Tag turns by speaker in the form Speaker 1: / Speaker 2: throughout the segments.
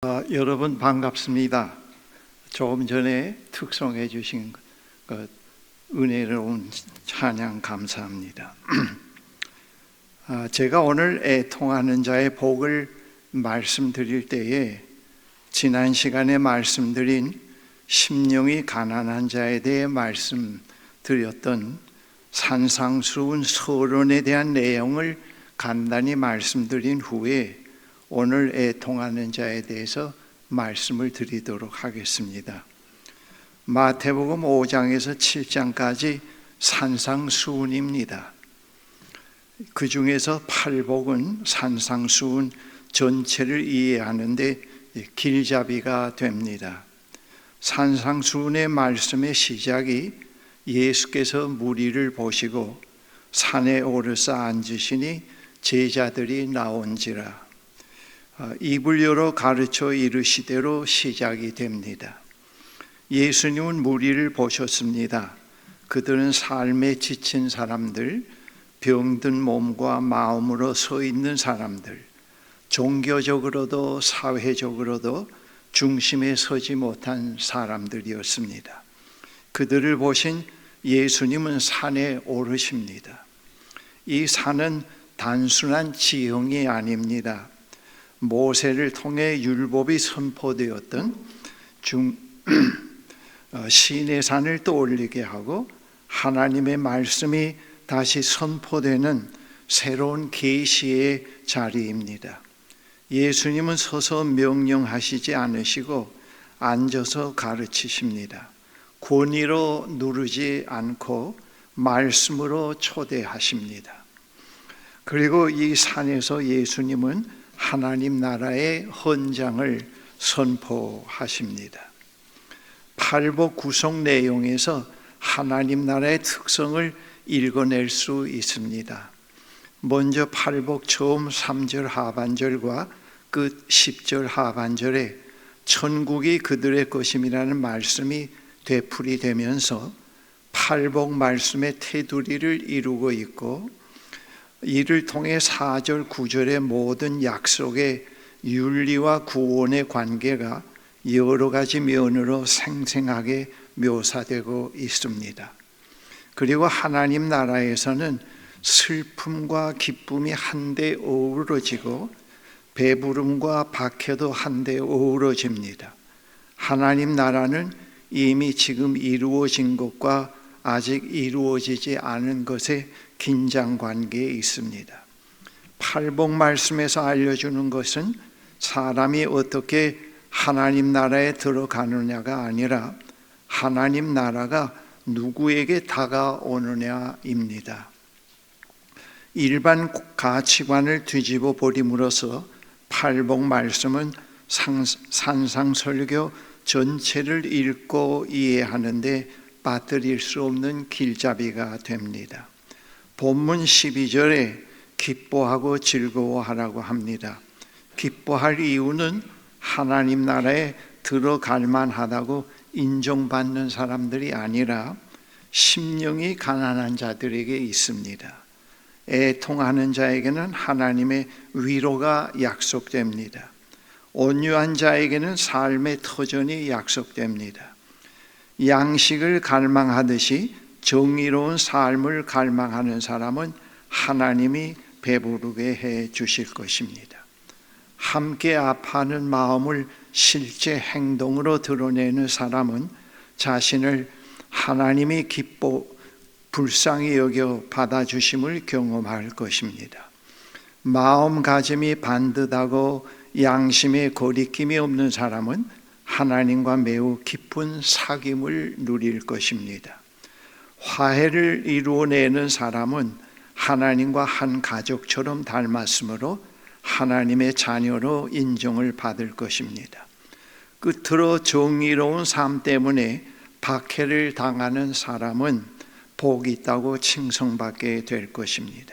Speaker 1: 여러분 반갑습니다. 조금 전에 특송해 주신 은혜로운 찬양 감사합니다. 제가 오늘 애통하는 자의 복을 말씀드릴 때에 지난 시간에 말씀드린 심령이 가난한 자에 대해 말씀드렸던 산상수훈 서론에 대한 내용을 간단히 말씀드린 후에 오늘 애통하는 자에 대해서 말씀을 드리도록 하겠습니다. 마태복음 5장에서 7장까지 산상수훈입니다. 그 중에서 팔복은 산상수훈 전체를 이해하는데 길잡이가 됩니다. 산상수훈의 말씀의 시작이 예수께서 무리를 보시고 산에 오르사 앉으시니 제자들이 나온지라. 입을 열어 가르쳐 이르시대로 시작이 됩니다. 예수님은 무리를 보셨습니다. 그들은 삶에 지친 사람들, 병든 몸과 마음으로 서 있는 사람들, 종교적으로도 사회적으로도 중심에 서지 못한 사람들이었습니다. 그들을 보신 예수님은 산에 오르십니다. 이 산은 단순한 지형이 아닙니다. 모세를 통해 율법이 선포되었던 시내산을 떠올리게 하고 하나님의 말씀이 다시 선포되는 새로운 계시의 자리입니다. 예수님은 서서 명령하시지 않으시고 앉아서 가르치십니다. 권위로 누르지 않고 말씀으로 초대하십니다. 그리고 이 산에서 예수님은 하나님 나라의 헌장을 선포하십니다. 팔복 구성 내용에서 하나님 나라의 특성을 읽어낼 수 있습니다. 먼저 팔복 처음 3절 하반절과 끝 10절 하반절에 천국이 그들의 것임이라는 말씀이 되풀이되면서 팔복 말씀의 테두리를 이루고 있고, 이를 통해 4절 9절의 모든 약속의 윤리와 구원의 관계가 여러 가지 면으로 생생하게 묘사되고 있습니다. 그리고 하나님 나라에서는 슬픔과 기쁨이 한데 어우러지고 배부름과 박해도 한데 어우러집니다. 하나님 나라는 이미 지금 이루어진 것과 아직 이루어지지 않은 것에 긴장 관계에 있습니다. 팔복 말씀에서 알려주는 것은 사람이 어떻게 하나님 나라에 들어가느냐가 아니라 하나님 나라가 누구에게 다가오느냐입니다. 일반 가치관을 뒤집어 버림으로써 팔복 말씀은 산상설교 전체를 읽고 이해하는데 빠뜨릴 수 없는 길잡이가 됩니다. 본문 12절에 기뻐하고 즐거워하라고 합니다. 기뻐할 이유는 하나님 나라에 들어갈 만하다고 인정받는 사람들이 아니라 심령이 가난한 자들에게 있습니다. 애통하는 자에게는 하나님의 위로가 약속됩니다. 온유한 자에게는 삶의 터전이 약속됩니다. 양식을 갈망하듯이 정의로운 삶을 갈망하는 사람은 하나님이 배부르게 해 주실 것입니다. 함께 아파하는 마음을 실제 행동으로 드러내는 사람은 자신을 하나님이 기뻐 불쌍히 여겨 받아주심을 경험할 것입니다. 마음가짐이 반듯하고 양심에 거리낌이 없는 사람은 하나님과 매우 깊은 사귐을 누릴 것입니다. 화해를 이루어내는 사람은 하나님과 한 가족처럼 닮았으므로 하나님의 자녀로 인정을 받을 것입니다. 끝으로 정의로운 삶 때문에 박해를 당하는 사람은 복이 있다고 칭송받게 될 것입니다.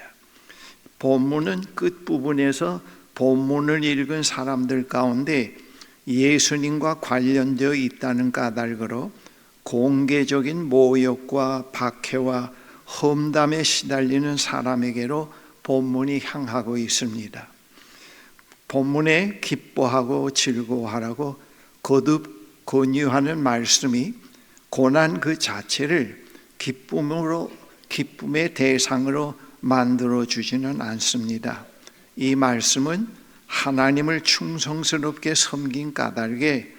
Speaker 1: 본문은 끝부분에서 본문을 읽은 사람들 가운데 예수님과 관련되어 있다는 까닭으로 공개적인 모욕과 박해와 험담에 시달리는 사람에게로 본문이 향하고 있습니다. 본문에 기뻐하고 즐거워하라고 거듭 권유하는 말씀이 고난 그 자체를 기쁨의 대상으로 만들어 주지는 않습니다. 이 말씀은 하나님을 충성스럽게 섬긴 까닭에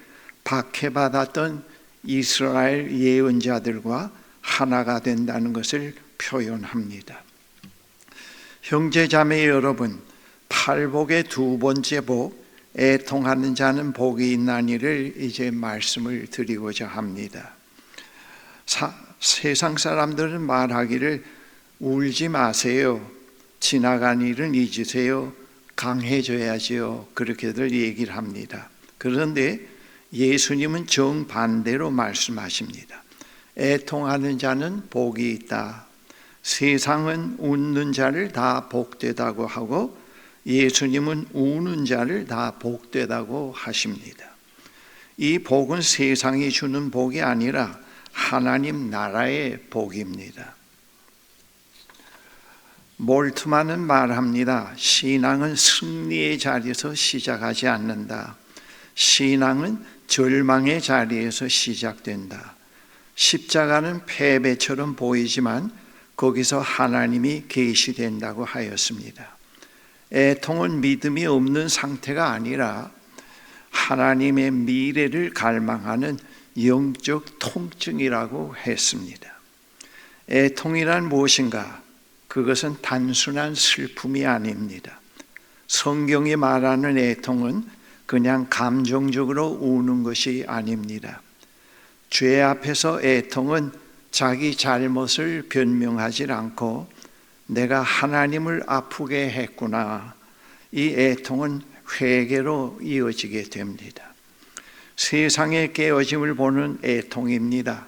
Speaker 1: 박해받았던 이스라엘 예언자들과 하나가 된다는 것을 표현합니다. 형제자매 여러분, 팔복의 두 번째 복, 애통하는 자는 복이 있나니를 이제 말씀을 드리고자 합니다. 세상 사람들은 말하기를 울지 마세요, 지나간 일은 잊으세요, 강해져야지요, 그렇게들 얘기를 합니다. 그런데 예수님은 정반대로 말씀하십니다. 애통하는 자는 복이 있다. 세상은 웃는 자를 다 복되다고 하고 예수님은 우는 자를 다 복되다고 하십니다. 이 복은 세상이 주는 복이 아니라 하나님 나라의 복입니다. 몰트만은 말합니다. 신앙은 승리의 자리에서 시작하지 않는다. 신앙은 절망의 자리에서 시작된다. 십자가는 패배처럼 보이지만 거기서 하나님이 계시된다고 하였습니다. 애통은 믿음이 없는 상태가 아니라 하나님의 미래를 갈망하는 영적 통증이라고 했습니다. 애통이란 무엇인가? 그것은 단순한 슬픔이 아닙니다. 성경이 말하는 애통은 그냥 감정적으로 우는 것이 아닙니다. 죄 앞에서 애통은 자기 잘못을 변명하지 않고 내가 하나님을 아프게 했구나, 이 애통은 회개로 이어지게 됩니다. 세상의 깨어짐을 보는 애통입니다.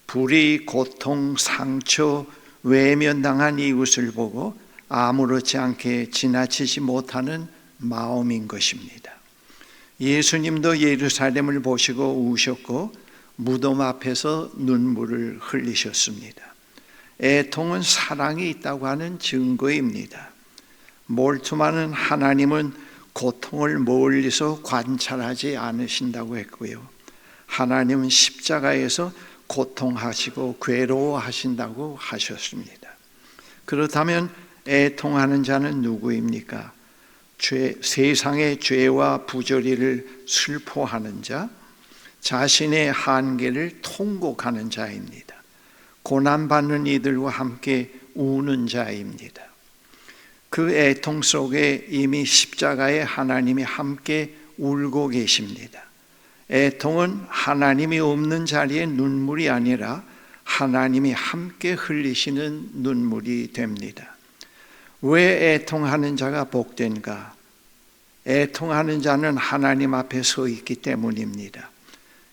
Speaker 1: 불의, 고통, 상처, 외면당한 이웃을 보고 아무렇지 않게 지나치지 못하는 마음인 것입니다. 예수님도 예루살렘을 보시고 우셨고 무덤 앞에서 눈물을 흘리셨습니다. 애통은 사랑이 있다고 하는 증거입니다. 몰트만은 하나님은 고통을 멀리서 관찰하지 않으신다고 했고요, 하나님은 십자가에서 고통하시고 괴로워하신다고 하셨습니다. 그렇다면 애통하는 자는 누구입니까? 세상의 죄와 부조리를 슬퍼하는 자, 자신의 한계를 통곡하는 자입니다. 고난받는 이들과 함께 우는 자입니다. 그 애통 속에 이미 십자가에 하나님이 함께 울고 계십니다. 애통은 하나님이 없는 자리에 눈물이 아니라 하나님이 함께 흘리시는 눈물이 됩니다. 왜 애통하는 자가 복된가? 애통하는 자는 하나님 앞에 서 있기 때문입니다.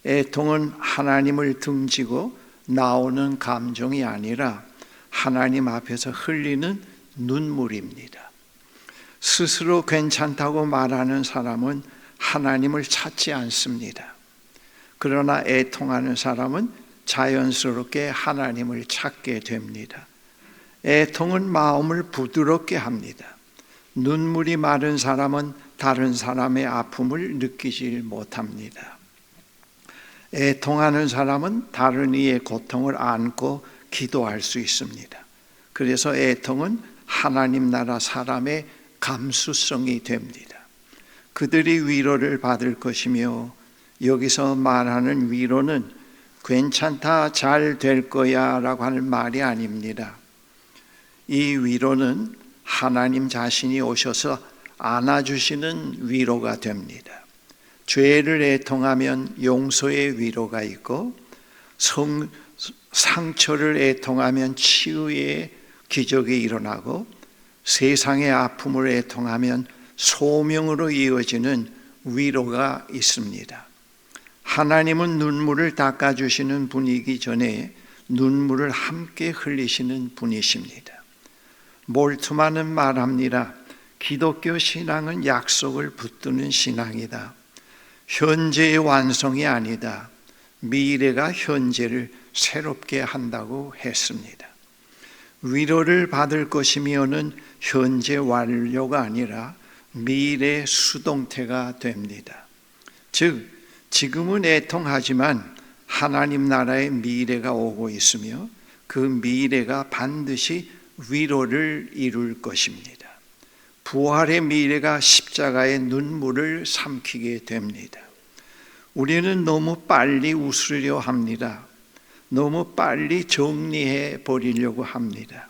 Speaker 1: 애통은 하나님을 등지고 나오는 감정이 아니라 하나님 앞에서 흘리는 눈물입니다. 스스로 괜찮다고 말하는 사람은 하나님을 찾지 않습니다. 그러나 애통하는 사람은 자연스럽게 하나님을 찾게 됩니다. 애통은 마음을 부드럽게 합니다. 눈물이 마른 사람은 다른 사람의 아픔을 느끼지 못합니다. 애통하는 사람은 다른 이의 고통을 안고 기도할 수 있습니다. 그래서 애통은 하나님 나라 사람의 감수성이 됩니다. 그들이 위로를 받을 것이며, 여기서 말하는 위로는 괜찮다, 잘 될 거야 라고 하는 말이 아닙니다. 이 위로는 하나님 자신이 오셔서 안아주시는 위로가 됩니다. 죄를 애통하면 용서의 위로가 있고, 상처를 애통하면 치유의 기적이 일어나고, 세상의 아픔을 애통하면 소명으로 이어지는 위로가 있습니다. 하나님은 눈물을 닦아주시는 분이기 전에 눈물을 함께 흘리시는 분이십니다. 몰트만은 말합니다. 기독교 신앙은 약속을 붙드는 신앙이다. 현재의 완성이 아니다. 미래가 현재를 새롭게 한다고 했습니다. 위로를 받을 것이면은 현재 완료가 아니라 미래 수동태가 됩니다. 즉 지금은 애통하지만 하나님 나라의 미래가 오고 있으며 그 미래가 반드시 위로를 이룰 것입니다. 부활의 미래가 십자가의 눈물을 삼키게 됩니다. 우리는 너무 빨리 웃으려 합니다. 너무 빨리 정리해 버리려고 합니다.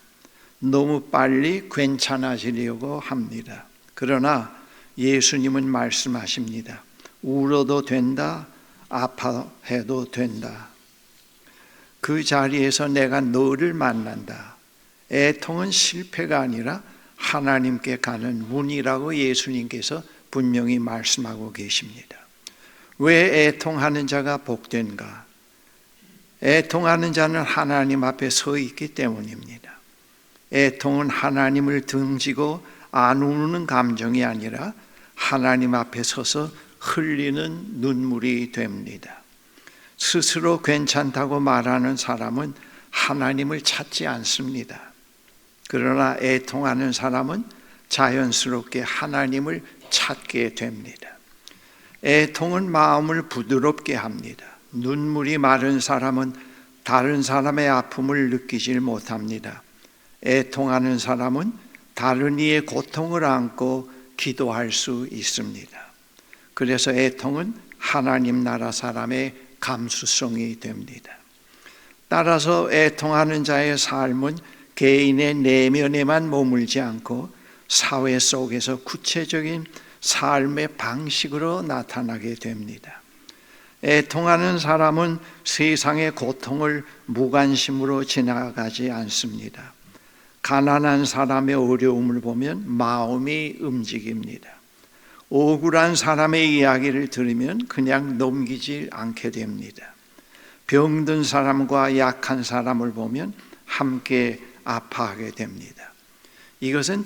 Speaker 1: 너무 빨리 괜찮아지려고 합니다. 그러나 예수님은 말씀하십니다. 울어도 된다, 아파해도 된다. 그 자리에서 내가 너를 만난다. 애통은 실패가 아니라 하나님께 가는 문이라고 예수님께서 분명히 말씀하고 계십니다. 왜 애통하는 자가 복된가? 애통하는 자는 하나님 앞에 서 있기 때문입니다. 애통은 하나님을 등지고 안 우는 감정이 아니라 하나님 앞에 서서 흘리는 눈물이 됩니다. 스스로 괜찮다고 말하는 사람은 하나님을 찾지 않습니다. 그러나 애통하는 사람은 자연스럽게 하나님을 찾게 됩니다. 애통은 마음을 부드럽게 합니다. 눈물이 마른 사람은 다른 사람의 아픔을 느끼질 못합니다. 애통하는 사람은 다른 이의 고통을 안고 기도할 수 있습니다. 그래서 애통은 하나님 나라 사람의 감수성이 됩니다. 따라서 애통하는 자의 삶은 개인의 내면에만 머물지 않고 사회 속에서 구체적인 삶의 방식으로 나타나게 됩니다. 애통하는 사람은 세상의 고통을 무관심으로 지나가지 않습니다. 가난한 사람의 어려움을 보면 마음이 움직입니다. 억울한 사람의 이야기를 들으면 그냥 넘기지 않게 됩니다. 병든 사람과 약한 사람을 보면 함께 아파하게 됩니다. 이것은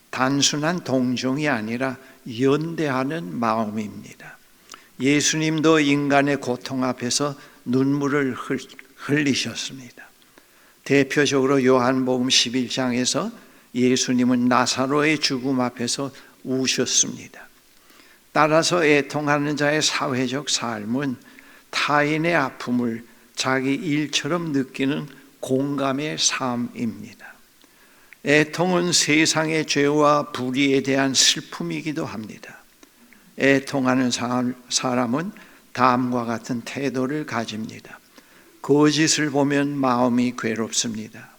Speaker 1: 단순한 동정이 아니라 연대하는 마음입니다. 예수님도 인간의 고통 앞에서 눈물을 흘리셨습니다. 대표적으로 요한복음 11장에서 예수님은 나사로의 죽음 앞에서 우셨습니다. 따라서 애통하는 자의 사회적 삶은 타인의 아픔을 자기 일처럼 느끼는 공감의 삶입니다. 애통은 세상의 죄와 불의에 대한 슬픔이기도 합니다. 애통하는 사람은 다음과 같은 태도를 가집니다. 거짓을 보면 마음이 괴롭습니다.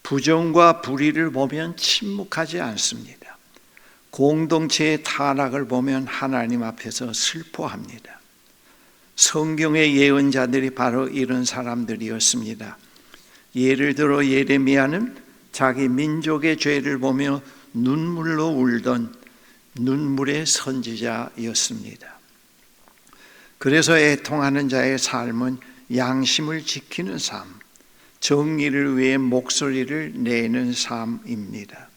Speaker 1: 부정과 불의를 보면 침묵하지 않습니다. 공동체의 타락을 보면 하나님 앞에서 슬퍼합니다. 성경의 예언자들이 바로 이런 사람들이었습니다. 예를 들어 예레미야는 자기 민족의 죄를 보며 눈물로 울던 눈물의 선지자였습니다. 그래서 애통하는 자의 삶은 양심을 지키는 삶, 정의를 위해 목소리를 내는 삶입니다.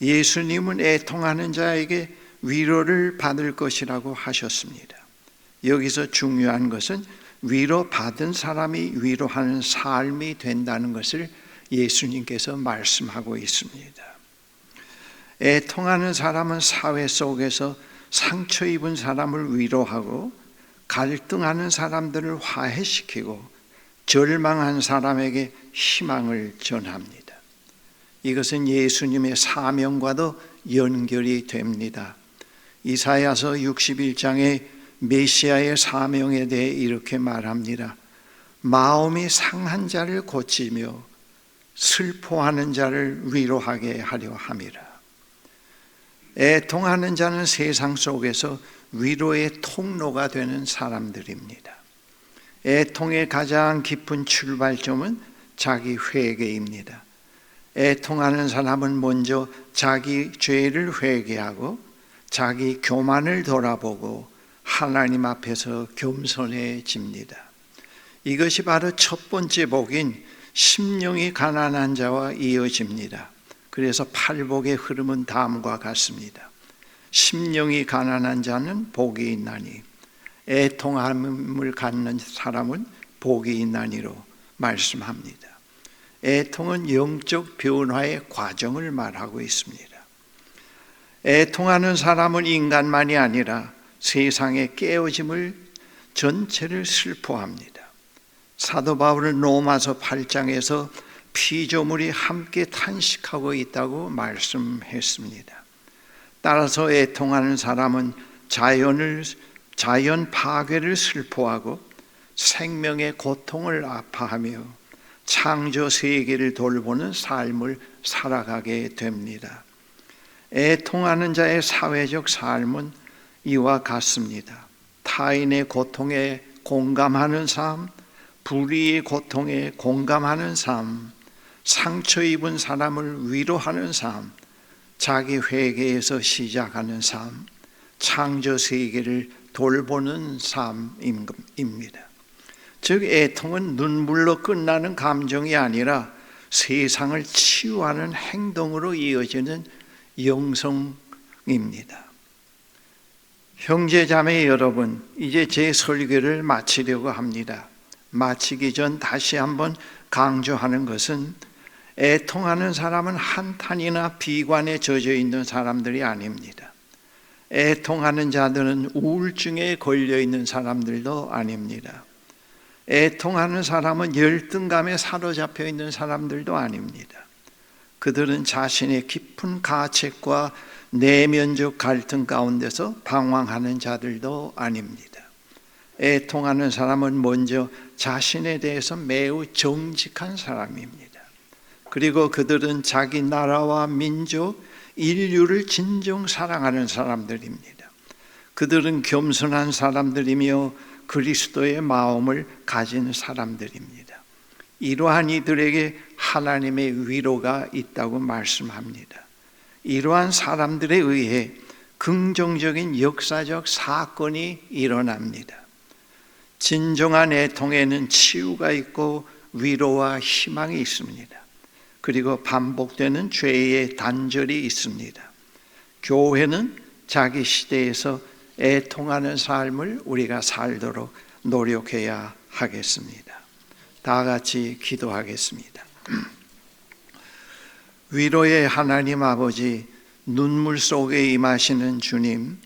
Speaker 1: 예수님은 애통하는 자에게 위로를 받을 것이라고 하셨습니다. 여기서 중요한 것은 위로받은 사람이 위로하는 삶이 된다는 것을 예수님께서 말씀하고 있습니다. 애통하는 사람은 사회 속에서 상처 입은 사람을 위로하고 갈등하는 사람들을 화해시키고 절망한 사람에게 희망을 전합니다. 이것은 예수님의 사명과도 연결이 됩니다. 이사야서 61장에 메시아의 사명에 대해 이렇게 말합니다. 마음이 상한 자를 고치며 슬퍼하는 자를 위로하게 하려 함이라. 애통하는 자는 세상 속에서 위로의 통로가 되는 사람들입니다. 애통의 가장 깊은 출발점은 자기 회개입니다. 애통하는 사람은 먼저 자기 죄를 회개하고 자기 교만을 돌아보고 하나님 앞에서 겸손해집니다. 이것이 바로 첫 번째 복인 심령이 가난한 자와 이어집니다. 그래서 팔복의 흐름은 다음과 같습니다. 심령이 가난한 자는 복이 있나니 애통함을 갖는 사람은 복이 있나니로 말씀합니다. 애통은 영적 변화의 과정을 말하고 있습니다. 애통하는 사람은 인간만이 아니라 세상의 깨어짐을 전체를 슬퍼합니다. 사도 바울은 로마서 8장에서 피조물이 함께 탄식하고 있다고 말씀했습니다. 따라서 애통하는 사람은 자연 파괴를 슬퍼하고 생명의 고통을 아파하며 창조 세계를 돌보는 삶을 살아가게 됩니다. 애통하는 자의 사회적 삶은 이와 같습니다. 타인의 고통에 공감하는 삶, 불의의 고통에 공감하는 삶, 상처 입은 사람을 위로하는 삶, 자기 회개에서 시작하는 삶, 창조 세계를 돌보는 삶입니다. 즉 애통은 눈물로 끝나는 감정이 아니라 세상을 치유하는 행동으로 이어지는 영성입니다. 형제자매 여러분, 이제 제 설교를 마치려고 합니다. 마치기 전 다시 한번 강조하는 것은 애통하는 사람은 한탄이나 비관에 젖어 있는 사람들이 아닙니다. 애통하는 자들은 우울증에 걸려 있는 사람들도 아닙니다. 애통하는 사람은 열등감에 사로잡혀 있는 사람들도 아닙니다. 그들은 자신의 깊은 가책과 내면적 갈등 가운데서 방황하는 자들도 아닙니다. 애통하는 사람은 먼저 자신에 대해서 매우 정직한 사람입니다. 그리고 그들은 자기 나라와 민족, 인류를 진정 사랑하는 사람들입니다. 그들은 겸손한 사람들이며 그리스도의 마음을 가진 사람들입니다. 이러한 이들에게 하나님의 위로가 있다고 말씀합니다. 이러한 사람들에 의해 긍정적인 역사적 사건이 일어납니다. 진정한 애통에는 치유가 있고 위로와 희망이 있습니다. 그리고 반복되는 죄의 단절이 있습니다. 교회는 자기 시대에서 애통하는 삶을 우리가 살도록 노력해야 하겠습니다. 다 같이 기도하겠습니다. 위로의 하나님 아버지, 눈물 속에 임하시는 주님,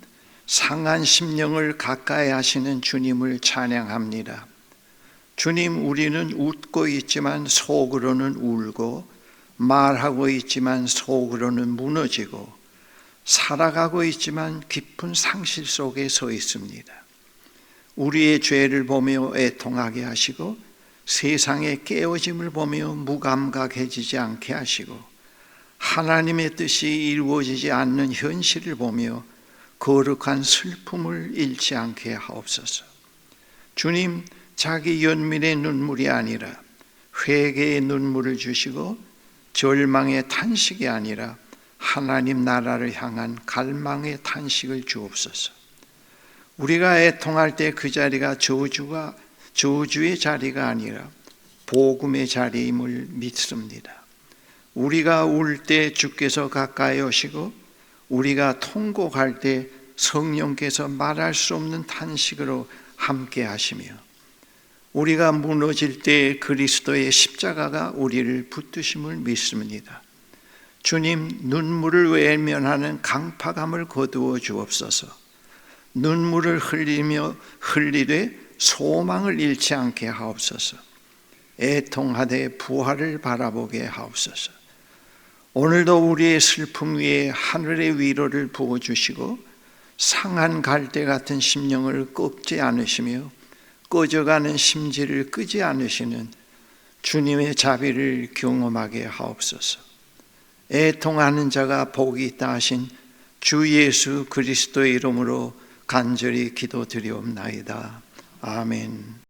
Speaker 1: 상한 심령을 가까이 하시는 주님을 찬양합니다. 주님, 우리는 웃고 있지만 속으로는 울고, 말하고 있지만 속으로는 무너지고, 살아가고 있지만 깊은 상실 속에 서 있습니다. 우리의 죄를 보며 애통하게 하시고 세상의 깨어짐을 보며 무감각해지지 않게 하시고 하나님의 뜻이 이루어지지 않는 현실을 보며 거룩한 슬픔을 잃지 않게 하옵소서. 주님, 자기 연민의 눈물이 아니라 회개의 눈물을 주시고 절망의 탄식이 아니라 하나님 나라를 향한 갈망의 탄식을 주옵소서. 우리가 애통할 때 그 자리가 저주의 자리가 아니라 복음의 자리임을 믿습니다. 우리가 울 때 주께서 가까이 오시고 우리가 통곡할 때 성령께서 말할 수 없는 탄식으로 함께 하시며 우리가 무너질 때 그리스도의 십자가가 우리를 붙드심을 믿습니다. 주님, 눈물을 외면하는 강팍함을 거두어 주옵소서. 눈물을 흘리되 소망을 잃지 않게 하옵소서. 애통하되 부활을 바라보게 하옵소서. 오늘도 우리의 슬픔 위에 하늘의 위로를 부어주시고 상한 갈대 같은 심령을 꺾지 않으시며 꺼져가는 심지를 끄지 않으시는 주님의 자비를 경험하게 하옵소서. 애통하는 자가 복이 있다 하신 주 예수 그리스도의 이름으로 간절히 기도드리옵나이다. 아멘.